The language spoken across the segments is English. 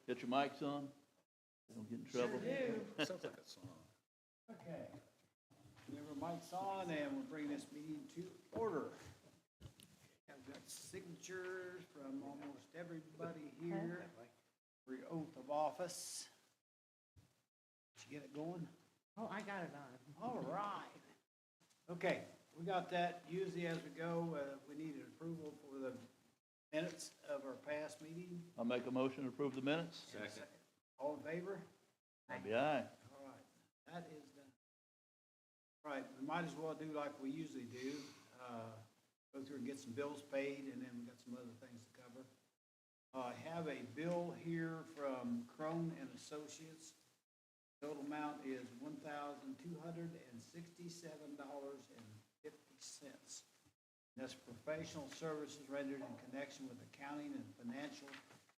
Get your mics on. Don't get in trouble. Sounds like a song. Okay. We have our mics on and we'll bring this meeting to order. I've got signatures from almost everybody here for your oath of office. Did you get it going? Oh, I got it on. All right. Okay, we got that. Usually as we go, we need an approval for the minutes of our past meeting. I'll make a motion to approve the minutes. Second. All in favor? I'll be aye. All right, that is done. All right, we might as well do like we usually do. Go through and get some bills paid, and then we got some other things to cover. I have a bill here from Crone and Associates. Total amount is $1,267.50. That's professional services rendered in connection with accounting and financial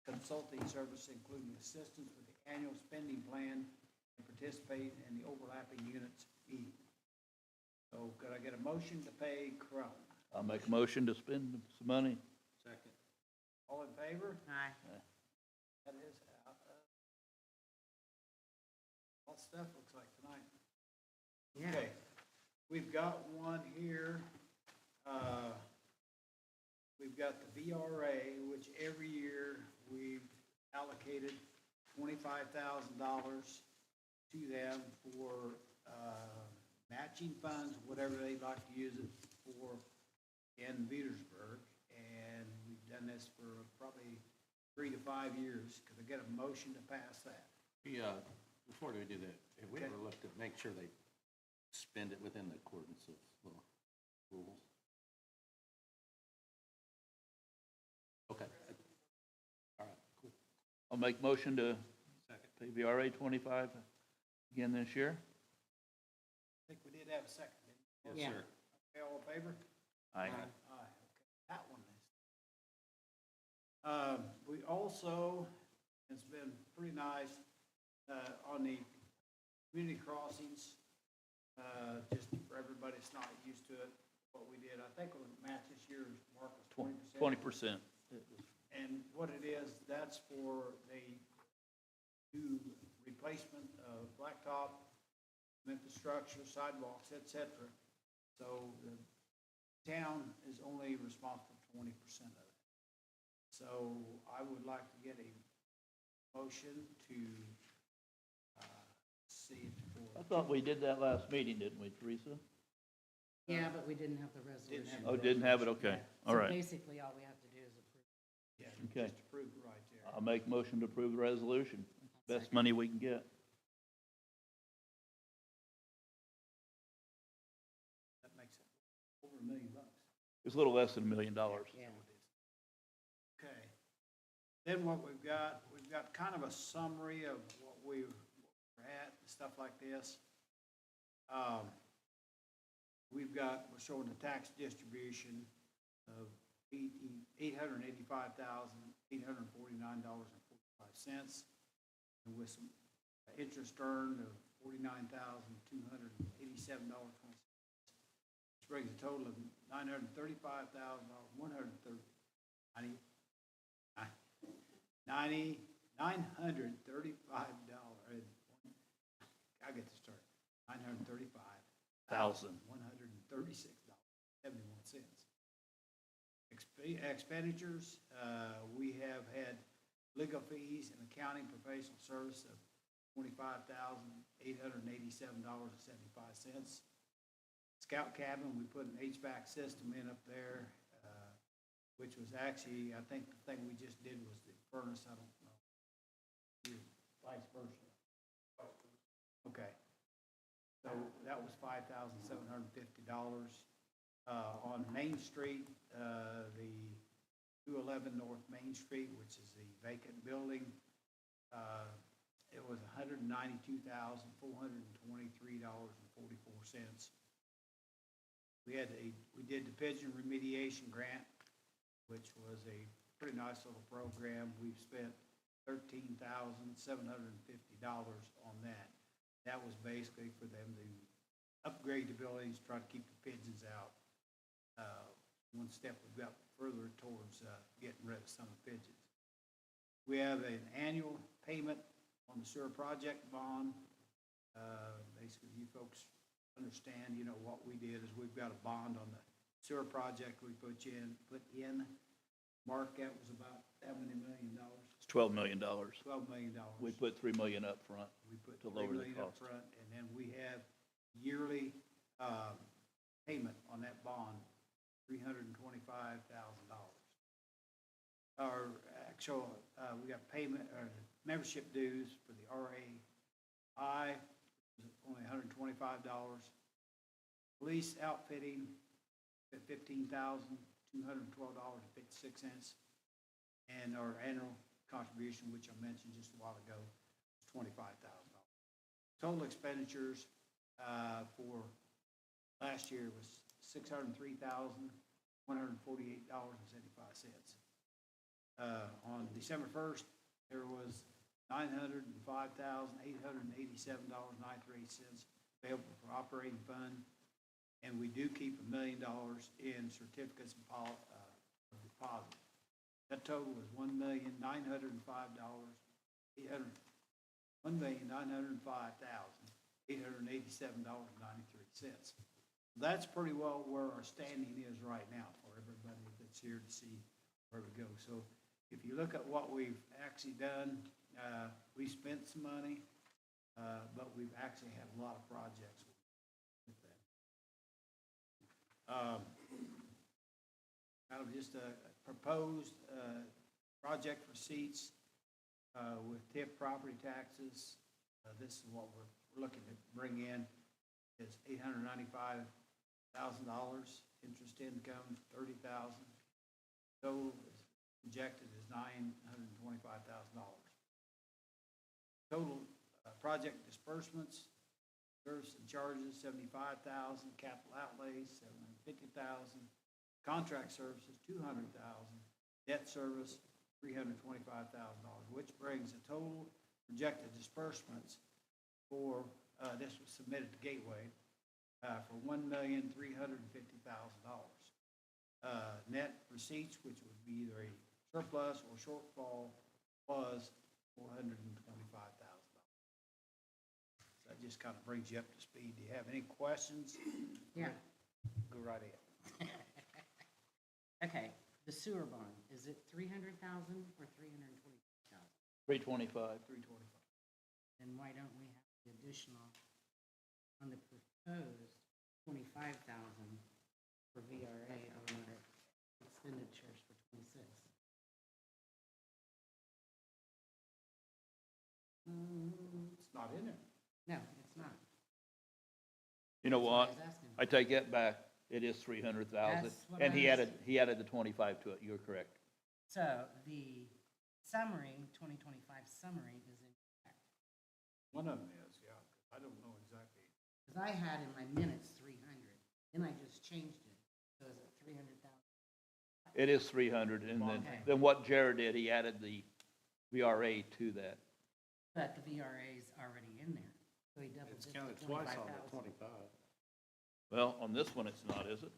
consulting service, including assistance with the annual spending plan and participate in the overlapping units meeting. So could I get a motion to pay Crone? I'll make a motion to spend some money. Second. All in favor? Aye. That is out of all stuff looks like tonight. Yeah. Okay, we've got one here. We've got the VRA, which every year we've allocated $25,000 to them for matching funds, whatever they'd like to use it for in Veedersburg. And we've done this for probably 3 to 5 years. Could I get a motion to pass that? Before we do that, have we Okay. ever looked at, make sure they spend it within the accordance of the rules? Okay. All right, cool. I'll make motion to Second. pay VRA 25 again this year. I think we did have a second, didn't we? Yes, Yeah. sir. Okay, all in favor? Aye. Aye, okay, that one is. We also, it's been pretty nice, on the community crossings, just for everybody that's not used to it, what we did. I think the match this year, Mark, was 20%. 20%. And what it is, that's for the new replacement of blacktop, infrastructure, sidewalks, et cetera. So the town is only responsible for 20% of it. So I would like to get a motion to see it I for. thought we did that last meeting, didn't we, Teresa? Yeah, but we didn't have the resolution. Oh, didn't have it, okay. All So right. basically, all we have to do is approve. Yeah, Okay. just approve it right there. I'll make motion to approve the resolution. Best money we can get. That makes it over $1 million. It's a little less than $1 million. Yeah. Okay. Then what we've got kind of a summary of what we're at, and stuff like this. We're showing the tax distribution of $885,849.45, and with some interest earned of $49,287.20. Which brings a total of $935,935. I get to start. $935,136.71. Expenditures, we have had legal fees and accounting professional service of $25,887.75. Scout cabin, we put an HVAC system in up there, which was actually, I think the thing we just did was the furnace, I don't know. Vice versa. Okay. So that was $5,750. On Main Street, the 211 North Main Street, which is the vacant building, it was $192,423.44. We did the pigeon remediation grant, which was a pretty nice little program. We've spent $13,750 on that. That was basically for them to upgrade the buildings, try to keep the pigeons out. one step we've got further towards getting rid of some of the fidgets. We have an annual payment on the sewer project bond. Basically, you folks understand, you know, what we did is we've got a bond on the sewer project we put in. Mark, that was about $70 million, It's $12 million. $12 million. We put $3 million up front. We put to 3 lower the million up cost. front, and then we have yearly payment on that bond, $325,000. Our actual, we got payment, or membership dues for the RAI, only $125. Police outfitting at $15,212.56. And our annual contribution, which I mentioned just a while ago, is $25,000. Total expenditures for last year was $603,148.75. On December 1st, there was $905,887.93 available for operating fund, and we do keep $1 million in certificates of deposit. That total is $1,905,887.93. That's pretty well where our standing is right now for everybody that's here to see where we go. So if you look at what we've actually done, we spent some money, but we've actually had a lot of projects with that. Kind of just a proposed project receipts with TIF property taxes. This is what we're looking to bring in, is $895,000. Interest income, $30,000. Total projected is $925,000. Total project disbursements, service and charges, $75,000. Capital outlays, $750,000. Contract services, $200,000. Debt service, $325,000, which brings the total projected disbursements for, this was submitted to Gateway, for $1,350,000. Net receipts, which would be either a surplus or shortfall, was $425,000. So that just kind of brings you up to speed. Do you have any questions? Yeah. Go right ahead. Okay, the sewer bond, is it 300,000 or 320,000? 325. 325. Then why don't we have the additional on the proposed 25,000 for VRA on our expenditures for 26? It's not in there. No, it's not. You know That's what? I was asking. I take that back. It is 300,000. That's what And I he was- added the 25 to it. You're correct. So the summary, 2025 summary is incorrect. One of them is, yeah. I don't know exactly. Because I had in my minutes 300, then I just changed it. So is it 300,000? It is 300. And Okay. then what Jared did, he added the VRA to that. But the VRA is already in there. So he doubled it It's to counted twice on the 25,000. 25. Well, on this one, it's not, is it?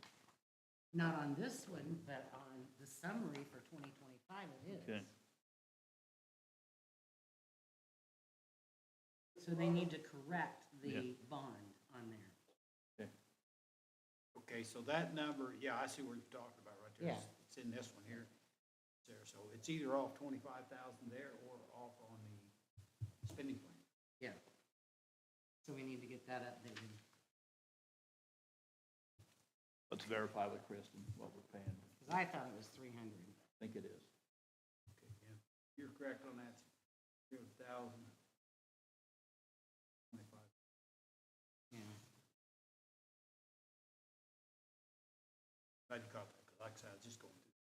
Not on this one, but on the summary for 2025 it is. Okay. So they need to correct the Yeah. bond on there. Okay, so that number, yeah, I see what you're talking about right there. Yeah. It's in this one here. It's there, so it's either off 25,000 there or off on the spending plan. Yeah. So we need to get that updated. Let's verify with Kristen what we're paying. Because I thought it was 300. I think it is. Okay, yeah, you're correct on that. 0,000. 25. Yeah. Glad you caught that, because like I said, I was just going through.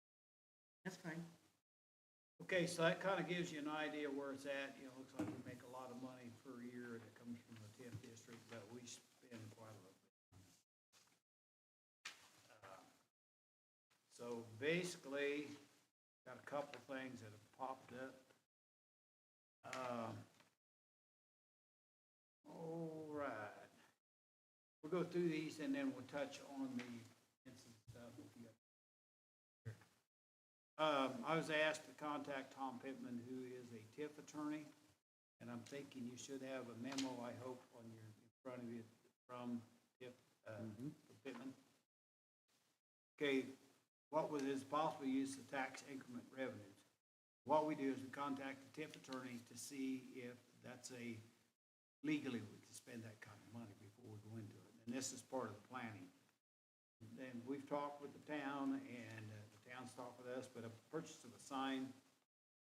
That's fine. Okay, so that kind of gives you an idea where it's at. You know, looks like we make a lot of money per year that comes from the 10th district, but we spend quite a little bit. So basically, got a couple things that have popped up. All right. We'll go through these and then we'll touch on the incident stuff if you got I was asked to contact Tom Pittman, who is a TIF attorney, and I'm thinking you should have a memo, I hope, in front of you from TIF, from Pittman. Okay, what was his possible use of tax increment revenues? What we do is we contact the TIF attorney to see if that's legally we can spend that kind of money before we go into it. And this is part of the planning. Then we've talked with the town, and the town's talked with us, but a purchase of a sign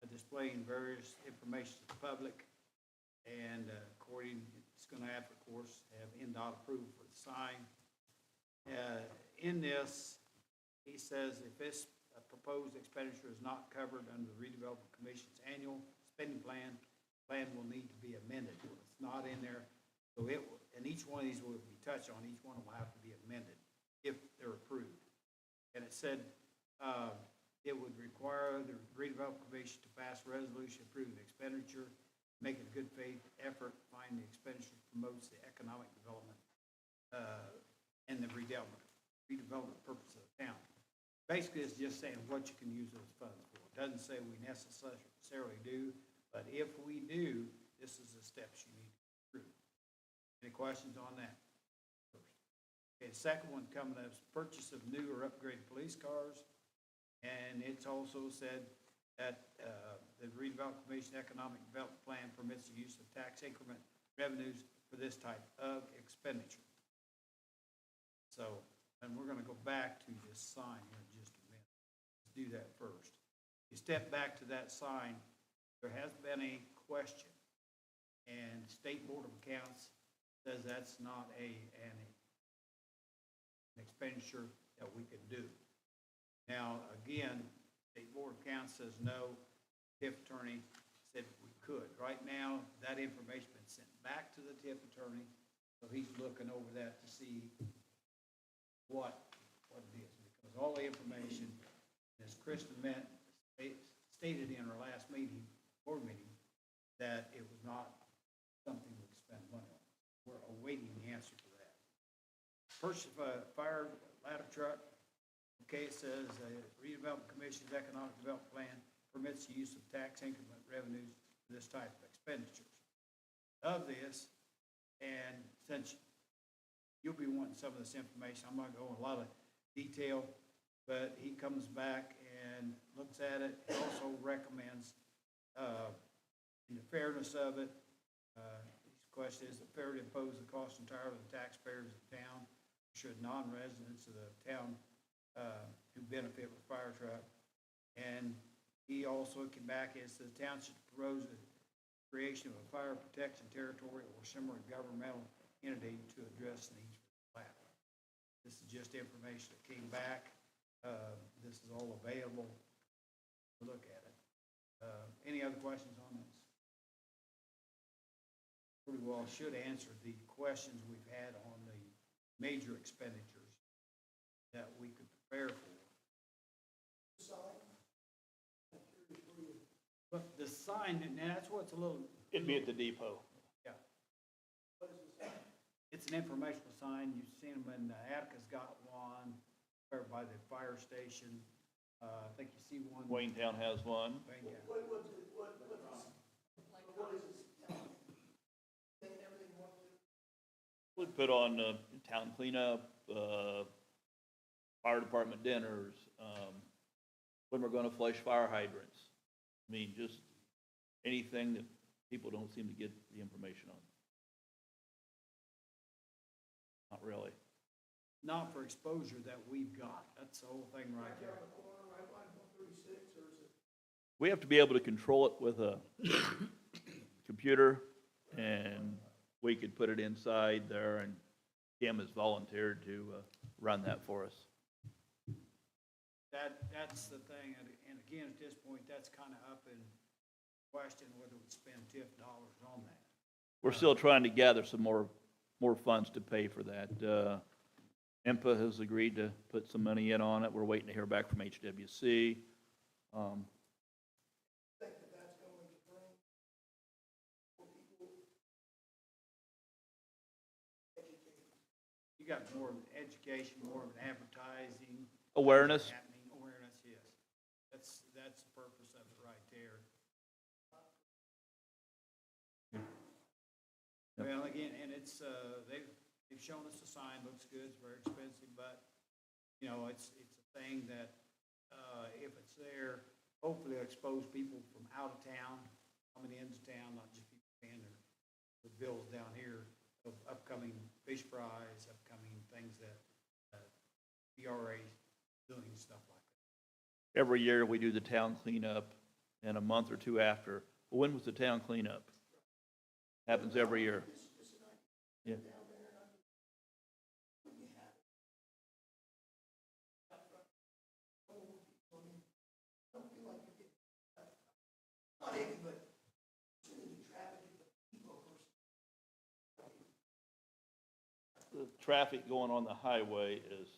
displaying various information to the public, and it's gonna have, of course, have NDOT approval for the sign. In this, he says if this proposed expenditure is not covered under the Redevelopment Commission's annual spending plan, plan will need to be amended. It's not in there, so and each one of these will be touched on, each one will have to be amended if they're approved. And it said, it would require the Redevelopment Commission to pass a resolution approving the expenditure, make it a good faith effort, find the expenditure promotes the economic development, and the redevelopment purpose of the town. Basically, it's just saying what you can use those funds for. It doesn't say we necessarily do, but if we do, this is the steps you need to go through. Any questions on that? Okay, the second one coming up is purchase of new or upgraded police cars. And it's also said that the Redevelopment Commission Economic Development Plan permits the use of tax increment revenues for this type of expenditure. So, and we're gonna go back to this sign here in just a minute. Let's do that first. You step back to that sign, there has been a question, and State Board of Accounts says that's not an expenditure that we could do. Now, again, State Board of Accounts says no. TIF attorney said we could. Right now, that information's been sent back to the TIF attorney, so he's looking over that to see what it is. Because all the information, as Kristen stated in our last board meeting, that it was not something we could spend money on. We're awaiting the answer to that. Purchase of a fire ladder truck. Okay, it says Redevelopment Commission's Economic Development Plan permits the use of tax increment revenues for this type of expenditures. Of this, and since you'll be wanting some of this information, I'm not going to go in a lot of detail, but he comes back and looks at it. He also recommends, in the fairness of it, his question is, it fair to impose the cost entirely on the taxpayers of the town? Should non-residents of the town who benefit with fire truck? And he also came back and says the town should propose the creation of a fire protection territory or similar governmental entity to address needs for the plat. This is just information that came back. This is all available to look at it. Any other questions on this? Pretty well should answer the questions we've had on the major expenditures that we could prepare for. But the sign, and that's what's a little... It'd be at the depot. Yeah. It's an informational sign. You've seen them in, Attica's got one, or by the fire station. I think you see one. Wayne-town has one. Wayne, yeah. What is this? We put on town cleanup, fire department dinners, when we're gonna flush fire hydrants. I mean, just anything that people don't seem to get the information on. Not really. Not for exposure that we've got. That's the whole thing right there. We have to be able to control it with a computer, and we could put it inside there, and Kim has volunteered to run that for us. That's the thing, and again, at this point, that's kind of up in question whether we spend TIF dollars on that. We're still trying to gather some more funds to pay for that. IMPA has agreed to put some money in on it. We're waiting to hear back from HWC. You got more of an education, more of an advertising. Awareness. Happening, awareness, yes. Yep. Well, again, and it's, they've shown us the sign, looks good, it's very expensive, but, you know, it's a thing that, if it's there, hopefully it'll expose people from out of town, coming into town, not just people paying their bills down here of upcoming fish fries, upcoming things that, BRA doing, stuff like that. Every year, we do the town cleanup, and a month or two after, well, when was the town cleanup? Happens every year. Yeah. The traffic going on the highway is.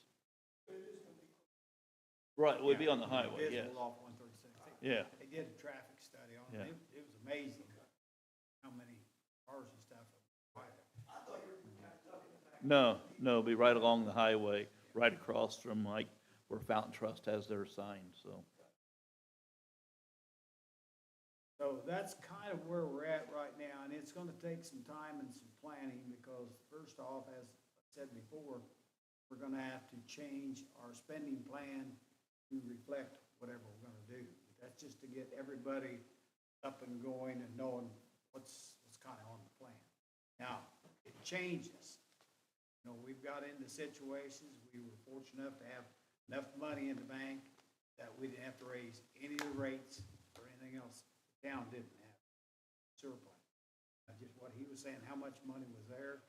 Right, it would be on the highway, yes. Visible off 136. Yeah. They did a traffic study on Yeah. it. It was amazing how many cars and stuff. No, it'll be right along the highway, right across from like where Fountain Trust has their sign, so. So that's kind of where we're at right now, and it's gonna take some time and some planning, because first off, as I said before, we're gonna have to change our spending plan to reflect whatever we're gonna do. That's just to get everybody up and going and knowing what's kind of on the plan. Now, it changes. You know, we've got into situations, we were fortunate enough to have enough money in the bank that we didn't have to raise any of the rates or anything else. The town didn't have surplus. Just what he was saying, how much money was there,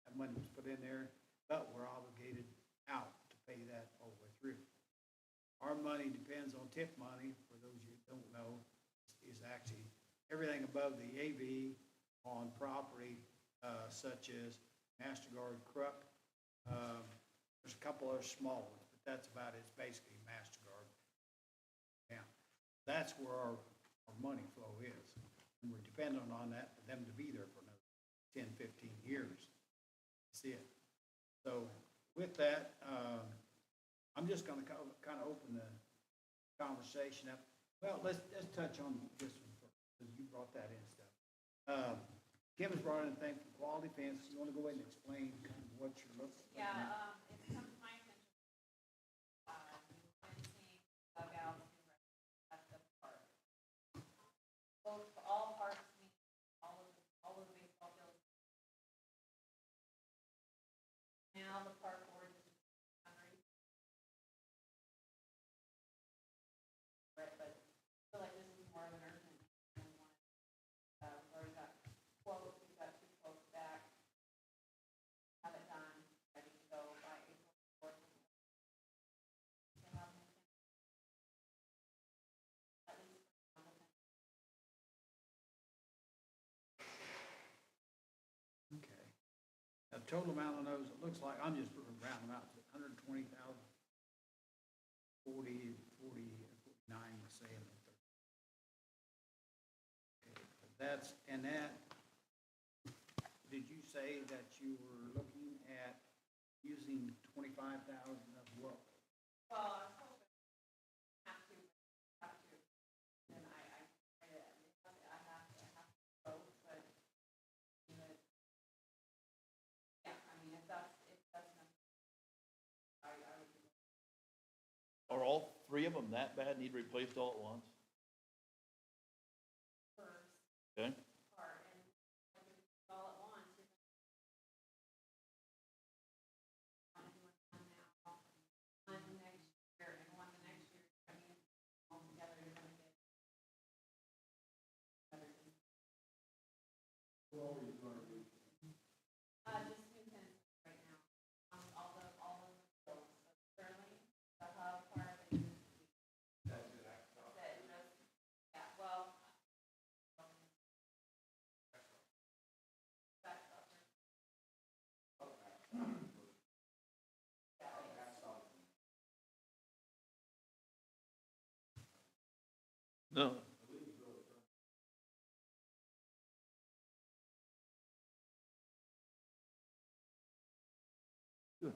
that money was put in there, but we're obligated out to pay that all the way through. Our money depends on tip money, for those of you who don't know, is actually everything above the AV on property such as MasterCard, Crook. There's a couple of small ones, but that's about it. It's basically MasterCard. Yeah, that's where our money flow is. And we're dependent on that for them to be there for another 10, 15 years. That's it. So with that, I'm just going to kind of open the conversation up. Well, let's touch on this one first, because you brought that in stuff. Kim has brought in a thing from Quality Fence. You want to go ahead and explain kind of what you're looking at? Yeah, it's come to my attention, new fencing, dugouts, at the park. Both, all parks, all of the baseball fields. Now the park board is hungry. Right, but I feel like this is more of an urgent than one. We've already got quotes, we've got 2 quotes back. Have it done, ready to go by April 4th. At least. Okay. Now, total amount of those, it looks like, I'm just rounding them out to 120,000, 49, let's say. Okay, that's, and that, did you say that you were looking at using 25,000 of what? Well, I was hoping, have to, then I have to go, but, yeah, I mean, if that's not, I would do it Are all 3 of them that bad, need replaced all at once? first Okay, part, and if it's all at once, you're gonna do one now, one next year, and one the next year, I mean, all together, you're gonna get better than. Just new tenants right now, all of the bills, so currently, the hub part that you. That's it, yeah, well. That's up there. no, good.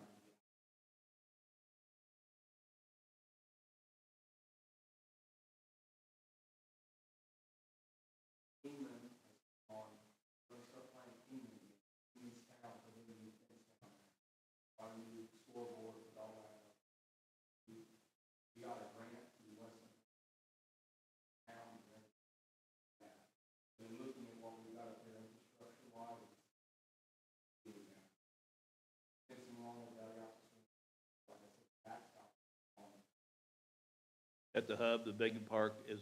At the hub, the big park is,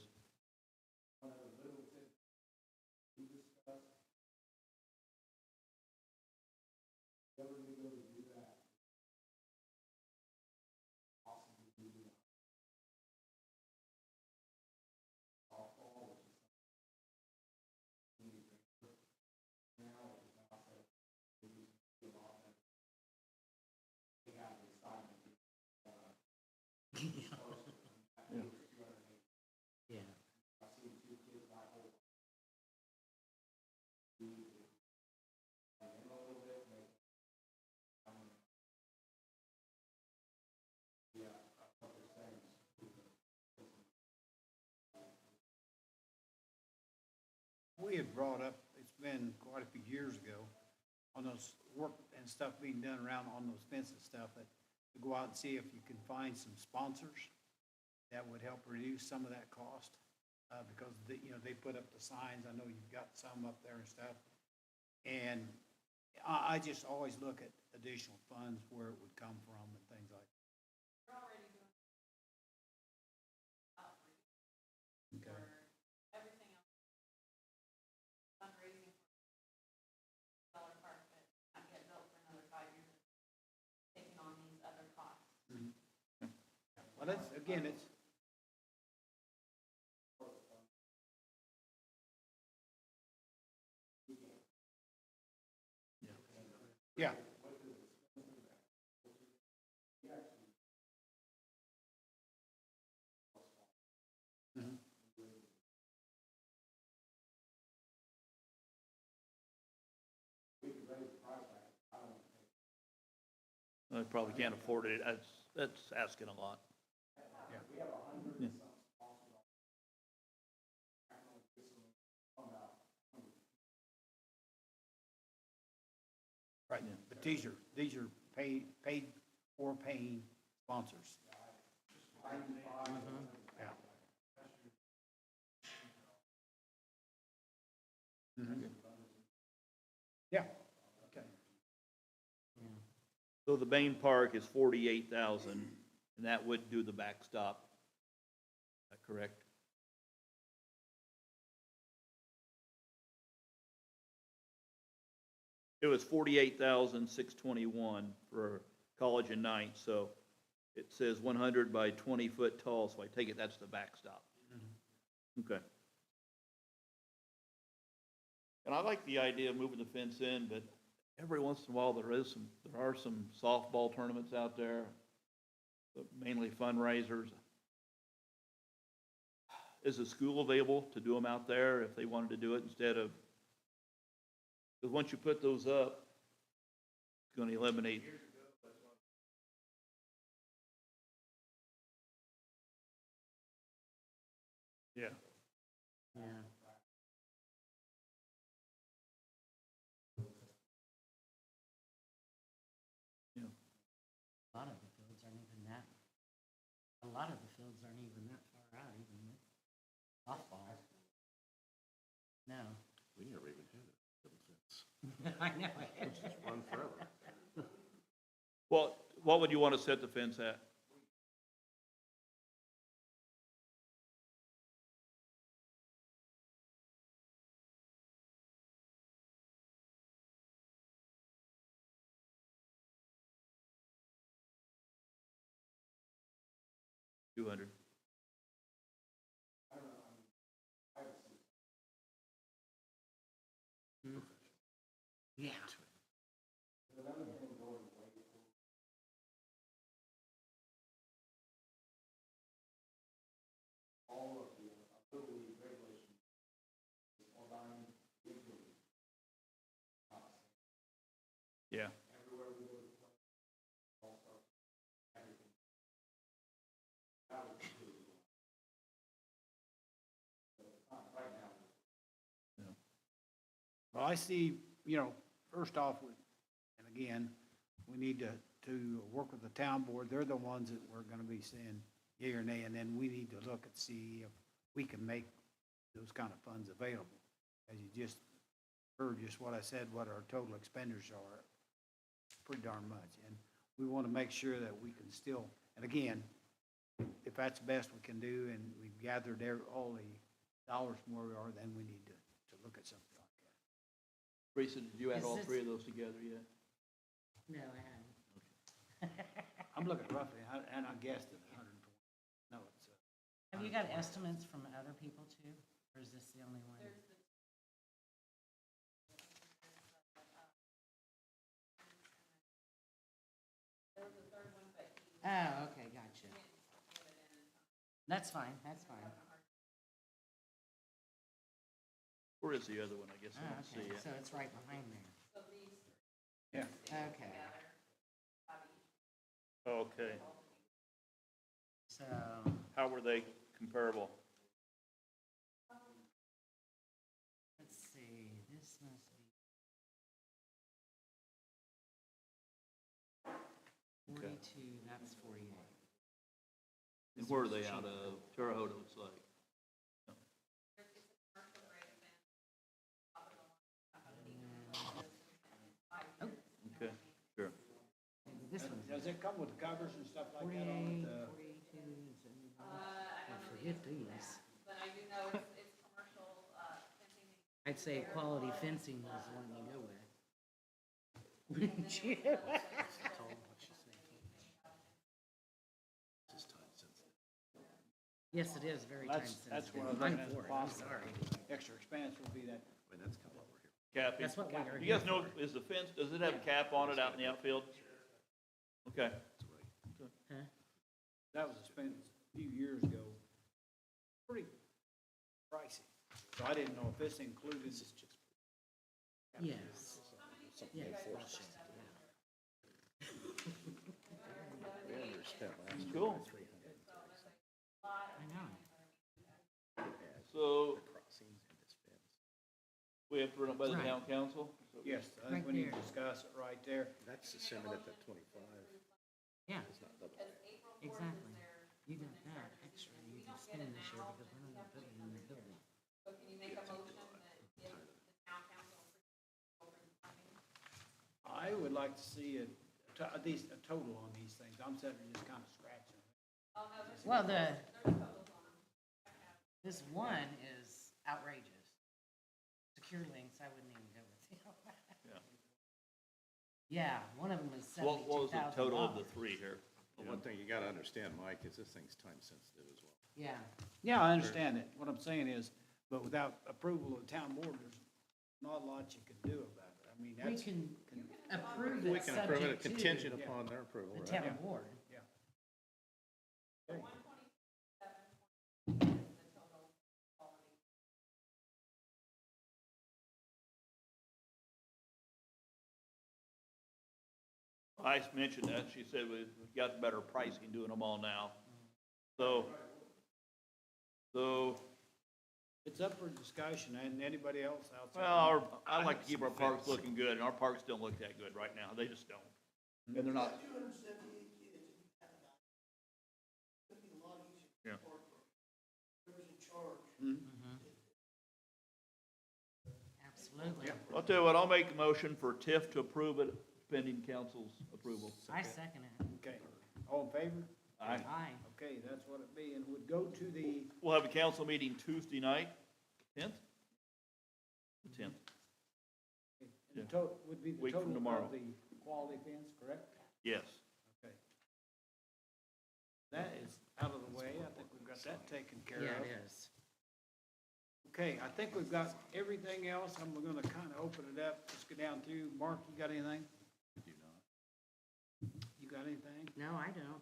Yeah. We had brought up, it's been quite a few years ago, on those work and stuff being done around on those fences and stuff, that to go out and see if you can find some sponsors that would help reduce some of that cost. Because they put up the signs, I know you've got some up there and stuff. And I just always look at additional funds, where it would come from and things like We're already doing outreach that. Okay. for everything else. Fundraising for dollar park that not get built for another 5 years, taking on these other costs. Well, that's, again, it's, yeah. Mhm. I probably can't afford it. That's asking a lot. Yeah. Right, but these are paid or paying sponsors. Yeah. Mhm. Yeah, okay. So the main park is 48,000, and that would do the backstop. Is that correct? It was 48,621 for college and ninth, so it says 100 by 20 foot tall, so I take it that's the backstop. Okay. And I like the idea of moving the fence in, but every once in a while, there are some softball tournaments out there, but mainly fundraisers. Is the school available to do them out there if they wanted to do it instead of, because once you put those up, it's going to eliminate. Yeah. Yeah. Yeah. A lot of the fields aren't even that, a lot of the fields aren't even that far out, even with softball. No. We never even had a double fence. I know. Just run forever. Well, what would you want to set the fence at? $200. Yeah. Yeah. Well, I see, first off, and again, we need to work with the town board. They're the ones that we're gonna be saying yea or nay, and then we need to look and see if we can make those kind of funds available. As you just heard just what I said, what our total expenditures are, pretty darn much. And we want to make sure that we can still, and again, if that's the best we can do, and we've gathered all the dollars from where we are, then we need to look at something like that. Teresa, did you add Is all this- three of those together yet? No, I haven't. I'm looking roughly, and I guessed at 120. No, it's, Have you got estimates from other people too, or is this the only one? Oh, okay, gotcha. That's fine, that's fine. Where is the other one? I guess I Oh, don't see okay, it. so it's right behind there. yeah. Okay, Okay. so, How were they comparable? let's see, this must be. Okay. 42, that's 48. And where are they out of? Terre Haute, it's like. Okay, sure. Maybe this one's Does it come with covers and stuff like that on 48, it? 42, I forget these. But I do know it's commercial, fencing. I'd say quality fencing was the one you go with. Yes, it is very time That's sensitive. what I was I'm looking at, for it, I'm possible. sorry. Extra expense would be that. Wait, that's kind of what we're here. Capping. That's what we are You here guys know, for. is the fence, does it have a cap on it out in the outfield? Okay. Huh? That was expensive a few years ago. Pretty pricey. So I didn't know if this included. Yes. Yes. We understand last year. Cool. I know. So Crossings and this fence. we have to run it by the Right. town council? Yes, I think Right we need to there. discuss it right there. That's assuming that the 25 Yeah, is not double. exactly. You got that extra you can spend this year because we're not building in the building. So can you make a motion that if the town council over the funding? I would like to see at least a total on these things. I'm sitting there just kind of scratching. Well, this one is outrageous. Secure links, I wouldn't even go with you. Yeah. Yeah, one of them is What was the $72,000. total of the three here? Well, one thing you gotta understand, Mike, is this thing's time sensitive as well. Yeah, Yeah, I understand it. What I'm saying is, but without approval of the town board, there's not a lot you can do about it. I mean, we that's. can approve We it can approve it subject to contingent Yeah. upon their approval, the right? town board. Yeah. Okay. I mentioned that, she said we've got better pricing doing them all now. So, It's up for discussion, and anybody else out there? well, I like to keep our parks looking good, and our parks don't look that good right now, they just don't. And they're not. Yeah. Absolutely. I'll tell you what, I'll make a motion for TIF to approve it pending council's approval. I second it. Okay, all in favor? Aye. Aye. Okay, that's what it be, and would go to the, We'll have a council meeting Tuesday night, 10th? The 10th, the total, would be the Week from total tomorrow. of the quality fence, correct? yes. Okay. That is out of the way, I think we've got that taken care Yeah, of. it is. Okay, I think we've got everything else, I'm gonna kind of open it up, let's go down through. Mark, you got anything? Do not. You got anything? No, I don't.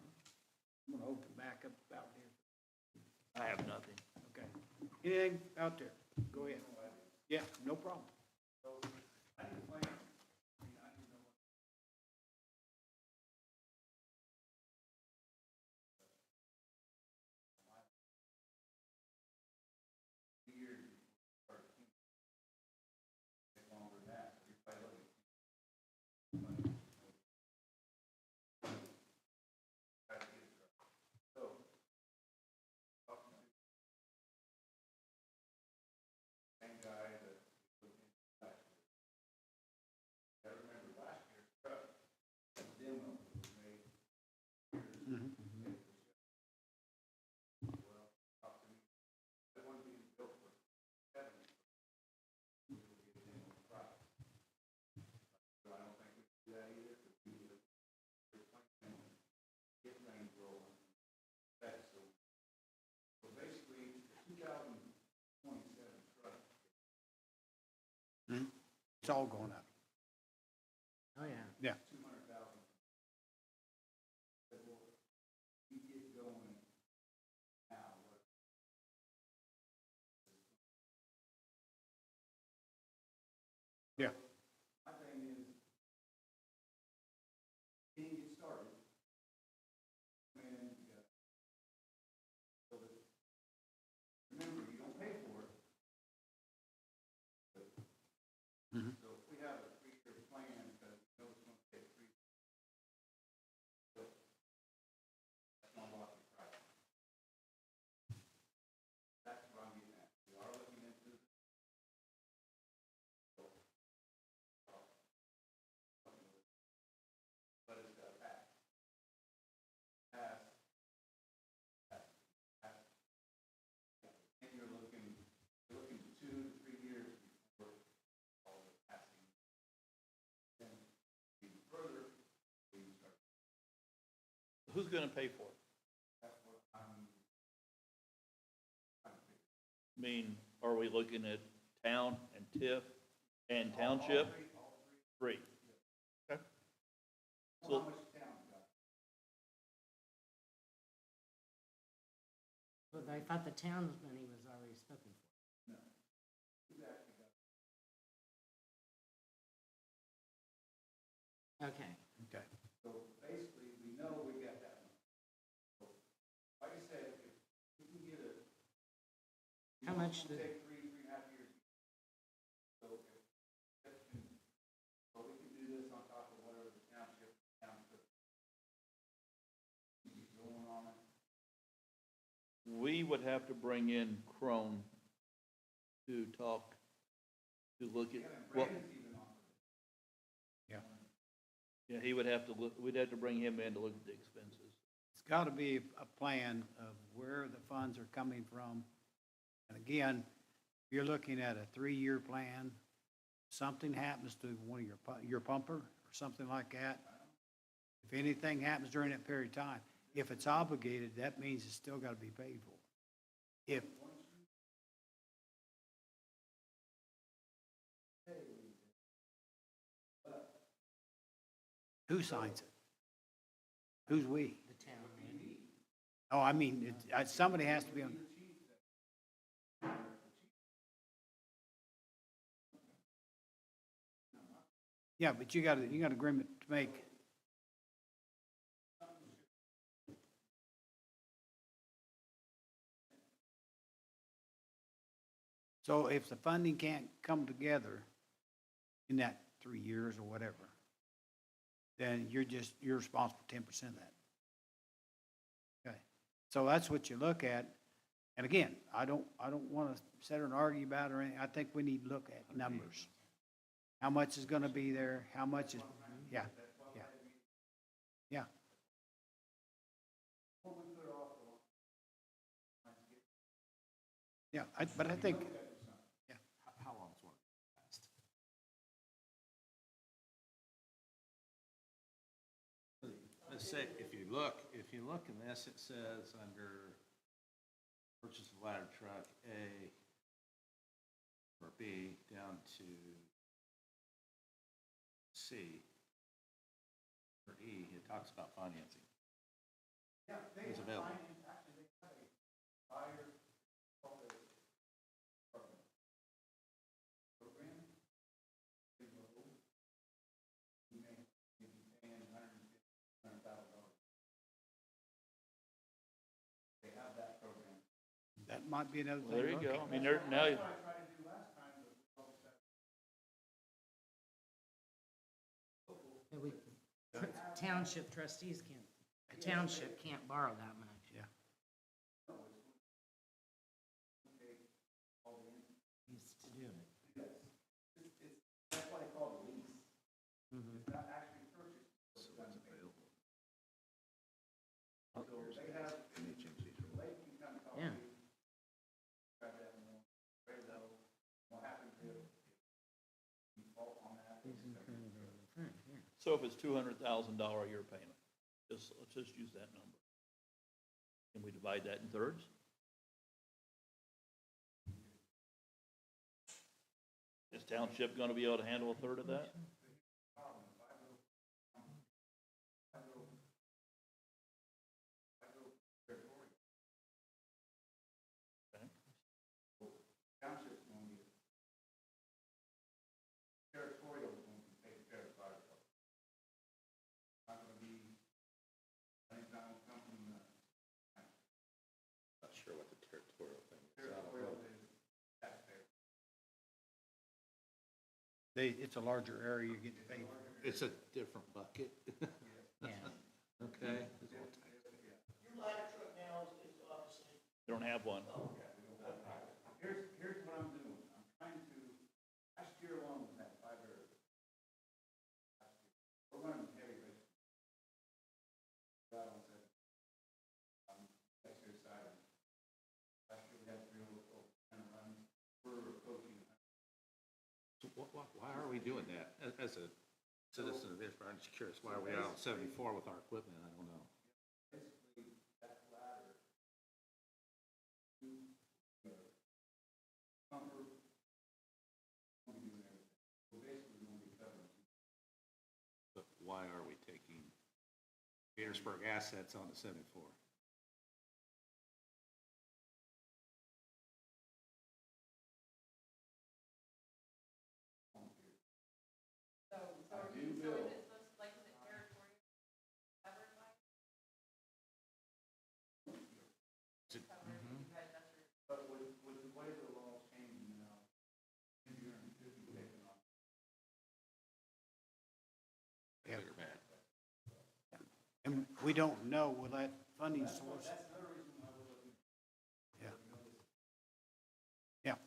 I'm gonna open back up out here. I have nothing. Okay. Anything out there? Go ahead. Yeah, no problem. It's all going up. Oh, yeah. Yeah. Yeah. Who's gonna pay for it? I mean, are we looking at town and TIF and township? Three. Okay. So, But I thought the town's money was already spoken for. Okay. Okay. How much did, we would have to bring in Crone to talk, to look at what. Yeah. Yeah, he would have to look, we'd have to bring him in to look at the expenses. It's got to be a plan of where the funds are coming from. And again, if you're looking at a 3-year plan, something happens to one of your pumper or something like that, if anything happens during that period of time, if it's obligated, that means it's still got to be paid for. If, who signs it? Who's we? the town, right? Oh, I mean, somebody has to be on. Yeah, but you got agreement to make. So if the funding can't come together in that 3 years or whatever, then you're responsible for 10% of that. Okay, so that's what you look at. And again, I don't want to sit here and argue about it or anything. I think we need to look at numbers. How much is going to be there? How much is, yeah, yeah, yeah. Yeah, but I think, yeah, How long's one last? Let's say, if you look in this, it says under purchase of ladder truck A or B down to C or E, it talks about financing. It's available. that might be another thing. Well, there to you look go. at. I mean, there, now, That we, township trustees can't, a township can't borrow that much. Yeah. Needs to do it. Mhm. Yeah. He's in front of the front, yeah. so if it's $200,000 a year payment, let's just use that number. Can we divide that in thirds? It's township gonna be able to handle a third of that? Okay. Township's gonna be, territorial is gonna be taken care of by the fire department. Not gonna be, I think that will come from the. Not sure what the territorial thing is. Territorial is taxpayer. It's a larger area you get to pay for. It's a different bucket. Yeah. Okay. They don't have one. Here's what I'm doing. I'm trying to, last year alone, we had 5 areas. We're running heavy race. That was it. Next year's side. Last year we had 3 kind of run. We're approaching. So why are we doing that? As a citizen of Veedersburg, I'm just curious, why are we out on 74 with our equipment? I don't know. Basically, that ladder. Comfort. We'll be doing everything. We're basically going to be covering. But why are we taking Veedersburg assets on the 74? So is it supposed, like, is it territorial covered by? Covered, you guys, that's your. But with the way the law's changing now, you're taking off. Good or bad? And we don't know, will that funding source? That's another reason why we're looking. Yeah. Yeah.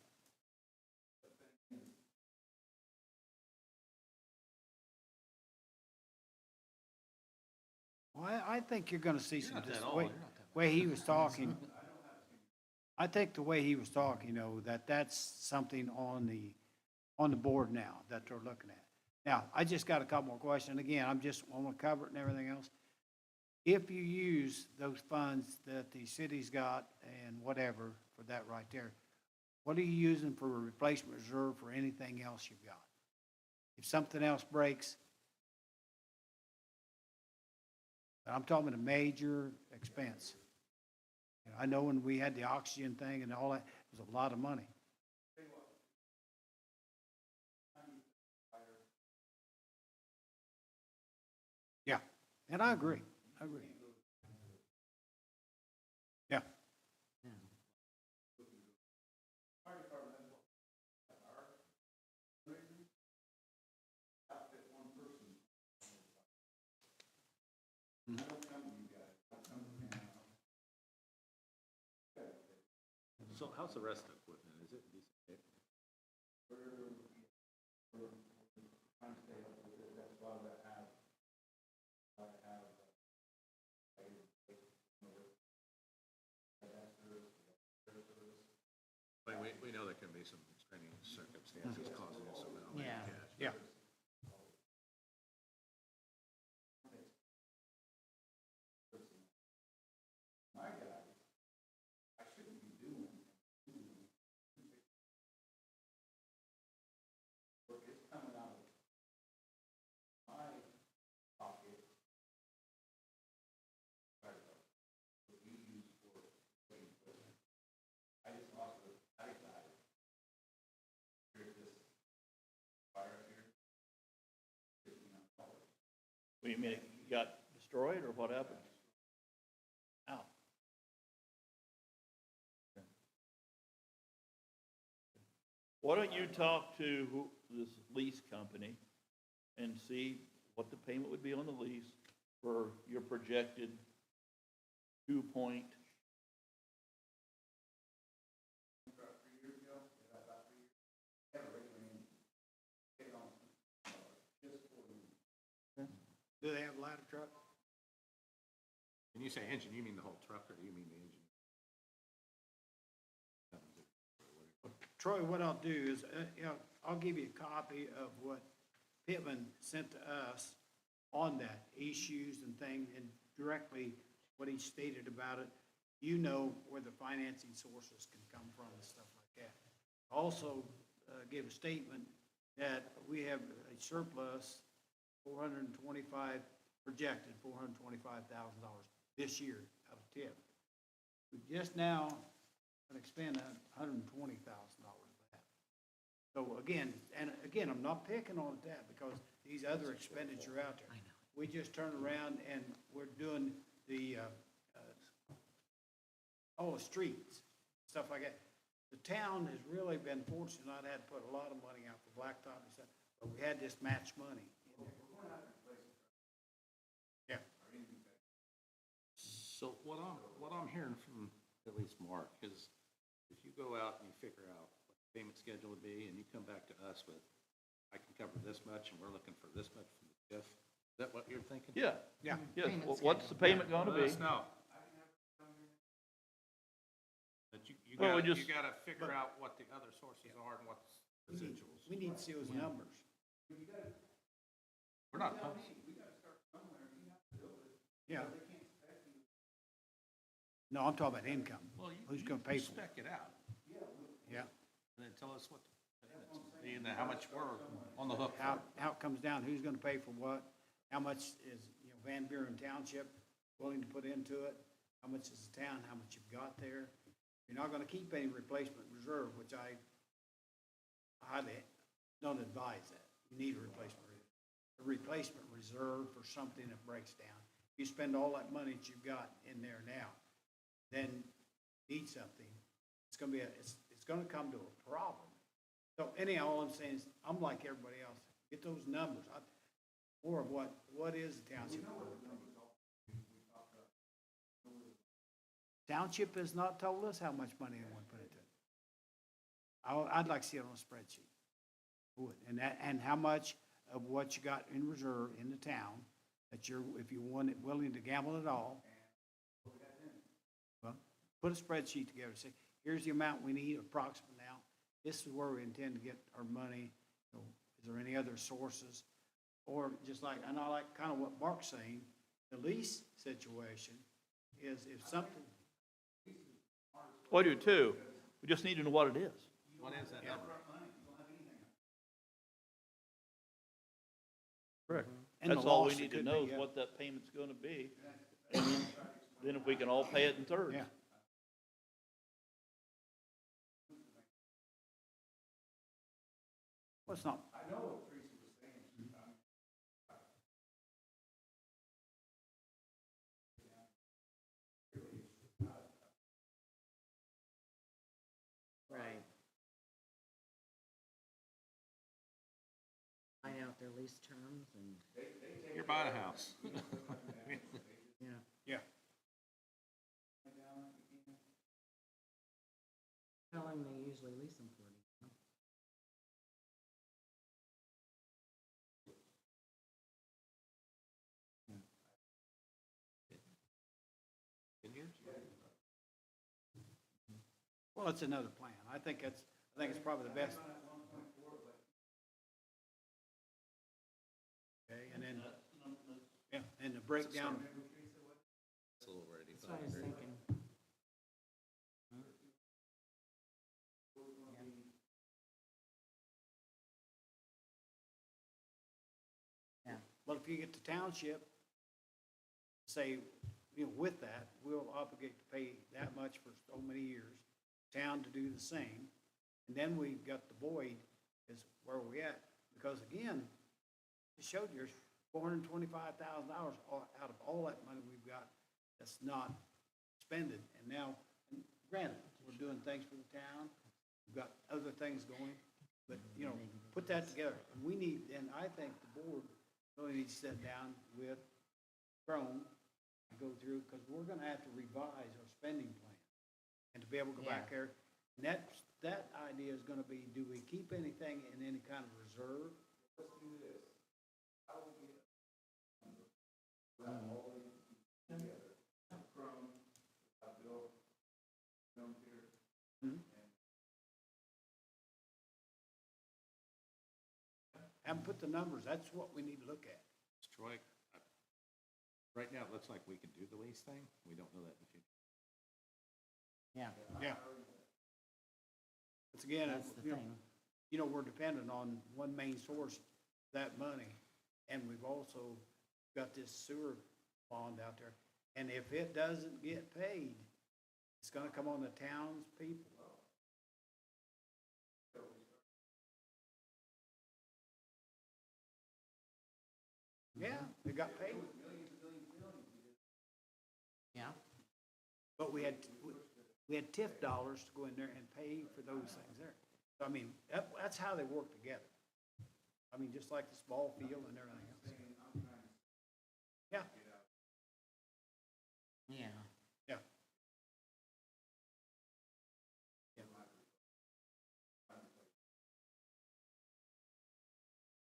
Well, I think you're gonna see some, not just that the old. way, You're not that way he was talking. I think the way he was talking, though, that's something on the board now that they're looking at. Now, I just got a couple more questions. Again, I'm just, I want to cover it and everything else. If you use those funds that the city's got and whatever for that right there, what are you using for a replacement reserve for anything else you've got? If something else breaks, I'm talking a major expense. You know, I know when we had the oxygen thing and all that, it was a lot of money. Yeah, and I agree. I agree. Yeah. So how's the rest of the equipment? Is it decent shape? We know there can be some extraneous circumstances causing us some outlay Yeah. of cash. Yeah. My guy, I shouldn't be doing. But it's coming out of my pocket. What we use for equipment. I just lost a attic ladder. Here's this fire here. What do you mean, it got destroyed, or what happened? Ow. Why don't you talk to this lease company and see what the payment would be on the lease for your projected 2-point? Do they have a ladder truck? When you say engine, you mean the whole truck, or do you mean the engine? Troy, what I'll do is, I'll give you a copy of what Pittman sent to us on that, issues and things, and directly what he stated about it. You know where the financing sources can come from and stuff like that. Also, give a statement that we have a surplus, 425, projected $425,000 this year out of TIF. We just now gonna expend $120,000 of that. So again, and again, I'm not picking on that because these other expenditure out there. We just turn around and we're doing the, all the streets, stuff like that. The town has really been fortunate not had to put a lot of money out for blacktop and stuff, but we had this match money in there. Yeah. So what I'm hearing from at least Mark is if you go out and you figure out what the payment schedule would be and you come back to us with, I can cover this much and we're looking for this much from the TIF, is that what you're thinking? Yeah, Yeah. yes. Payment What's the payment gonna Let be? us know. But you Well, we gotta, just- you gotta figure out what the other sources are and what's residuals. We need to see those numbers. We're not, Yeah. No, I'm talking about income. well, Who's you gonna pay for it? spec it out Yeah. and then tell us what the payments will be and then how much we're on the hook for. How it comes down, who's gonna pay for what, how much is, Van Buren Township willing to put into it? How much is the town, how much you've got there? You're not gonna keep any replacement reserve, which I highly don't advise that. You need a replacement reserve for something that breaks down. If you spend all that money that you've got in there now, then need something, it's gonna be it's gonna come to a problem. So anyhow, all I'm saying is, I'm like everybody else, get those numbers. More of what is the township? Township has not told us how much money they want to put into it. I'd like to see it on a spreadsheet. Would, and how much of what you got in reserve in the town, that you're, if you want it, willing to gamble it all. Well, put a spreadsheet together, say, here's the amount we need approximately now. This is where we intend to get our money. So is there any other sources? Or just like, and I like kind of what Mark's saying, the lease situation is if something, Well, I do too. We just need to know what it is. What is that number? Correct. And the That's all we loss, it need to could know be, is yeah. what that payment's gonna be. And then if we can all pay it in thirds. yeah. Well, it's not. I know what Tracy was saying. Right. Find out their lease terms and, You're buying a house. yeah. Yeah. How long they usually lease them for? Do you know? Well, it's another plan. I think it's probably the best. Okay, and then, yeah, and the breakdown, It's a little ready. That's what I was thinking. Yeah. well, if you get the township, say, with that, we'll obligate to pay that much for so many years, town to do the same, and then we've got the void is where we at, because again, it showed you $425,000 out of all that money we've got that's not spending, and now, and granted, we're doing things for the town, we've got other things going, but, put that together, and we need, and I think the board really needs to sit down with Chrome and go through, because we're gonna have to revise our spending plan, and to be able to go back there, and that idea is gonna be, do we keep anything in any kind of reserve? Let's do this. How will we haven't put the numbers, that's what we need to look at. Troy, right now, it looks like we can do the lease thing. We don't know that in the future. Yeah, Yeah. It's again, that's the thing. you know, we're dependent on one main source, of that money. And we've also got this sewer bond out there. And if it doesn't get paid, it's gonna come on the town's people. Yeah, they got paid. Yeah, But we had TIF dollars to go in there and pay for those things there. So I mean, that's how they work together. I mean, just like this ball field and everything else. Yeah, yeah. yeah. Yeah.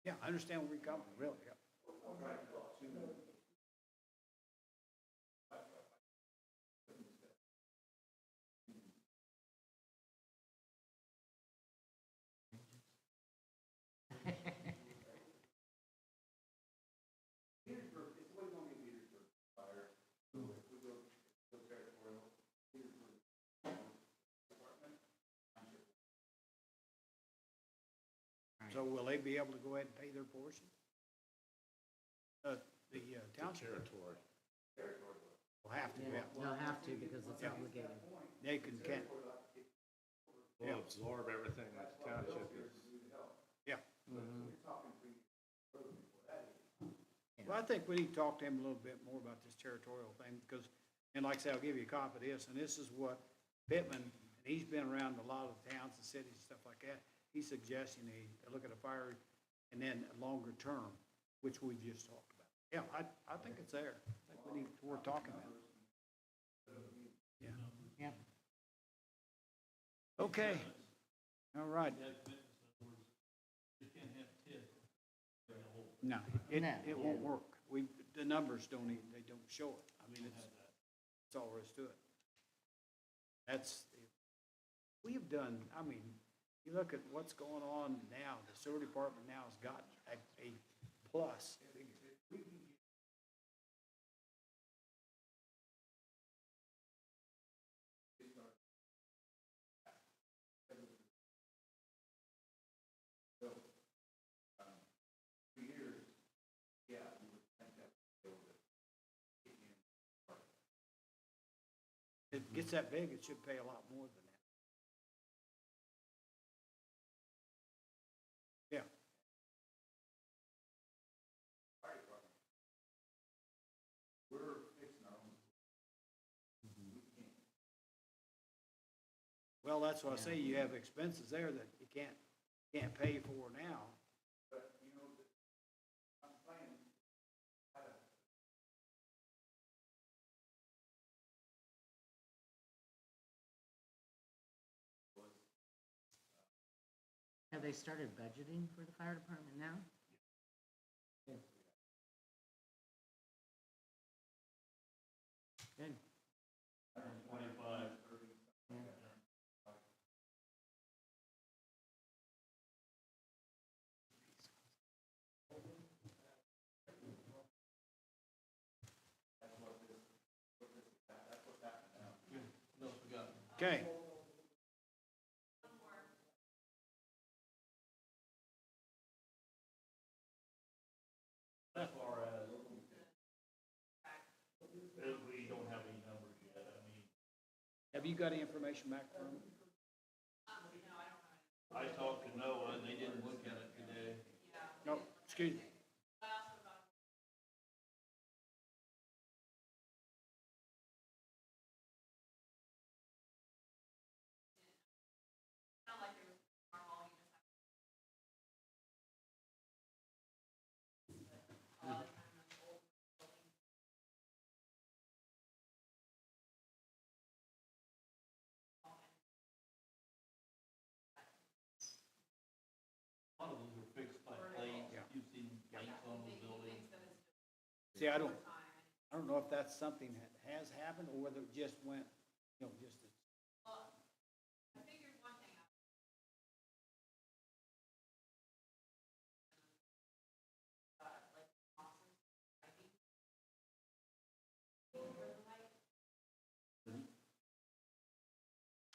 Yeah, I understand where you're coming from, really, yeah. So will they be able to go ahead and pay their portion? The township Territory. will have to, yeah. They'll have to because it's Yeah. obligated. They can't, We'll absorb everything that the township is. yeah. Mhm. Well, I think we need to talk to him a little bit more about this territorial thing, because, and like I said, I'll give you a copy of this, and this is what Pittman, and he's been around a lot of towns and cities and stuff like that. He's suggesting they look at a fire and then a longer term, which we've just talked about. Yeah, I think it's there. I think we need, we're talking about it. Yeah. Yep. Okay. All right. No, No. it won't work. The numbers don't even, they don't show it. I mean, it's all there is to it. We have done, I mean, you look at what's going on now, the sewer department now has got a plus. If it gets that big, it should pay a lot more than that. Yeah. Well, that's what I say, you have expenses there that you can't pay for now. But, you know, I'm saying, Have they started budgeting for the fire department now? Good. Good. 25. Yeah. okay. As far as, we don't have any numbers yet, I mean. Have you got any information back from them? I talked to Noah, and they didn't look at it today. No, excuse me. A lot of those are fixed by plates, Yeah. you've seen plates on those buildings. See, I don't know if that's something that has happened or whether it just went, you know, just.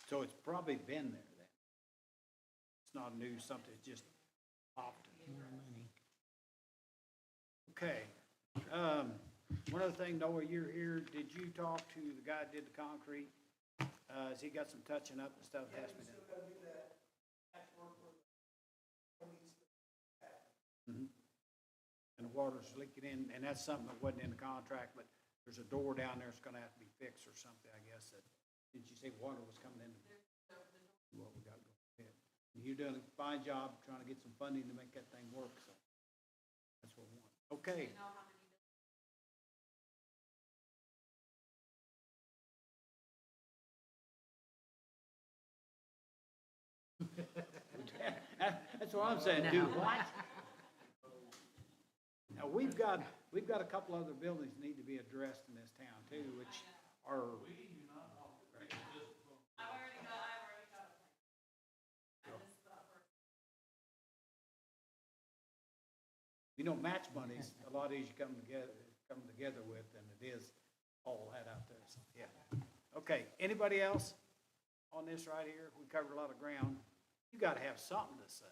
So it's probably been there then. It's not new, something that just popped. More money. Okay. One other thing, Noah, you're here. Did you talk to the guy that did the concrete? Has he got some touching up and stuff that has to be done? Mhm. And the water's leaking in, and that's something that wasn't in the contract, but there's a door down there that's gonna have to be fixed or something, I guess, that, did you say water was coming in? What we got going ahead. You're doing a fine job trying to get some funding to make that thing work, so that's what we want. Okay. That's what I'm saying, do what? Now, we've got a couple other buildings that need to be addressed in this town too, which are. I've already got a plan. I just thought for You know, match money's a lot easier to come together with than it is all that out there, so, yeah. Okay, anybody else on this right here? We covered a lot of ground. You gotta have something to say.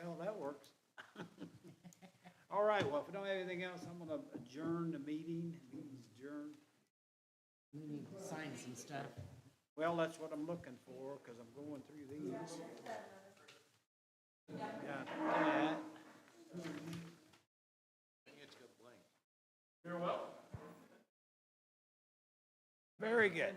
Well, that works. All right, well, if we don't have anything else, I'm gonna adjourn the meeting. Meeting's adjourned. We need to sign some stuff. Well, that's what I'm looking for, because I'm going through these. Got that. Very good.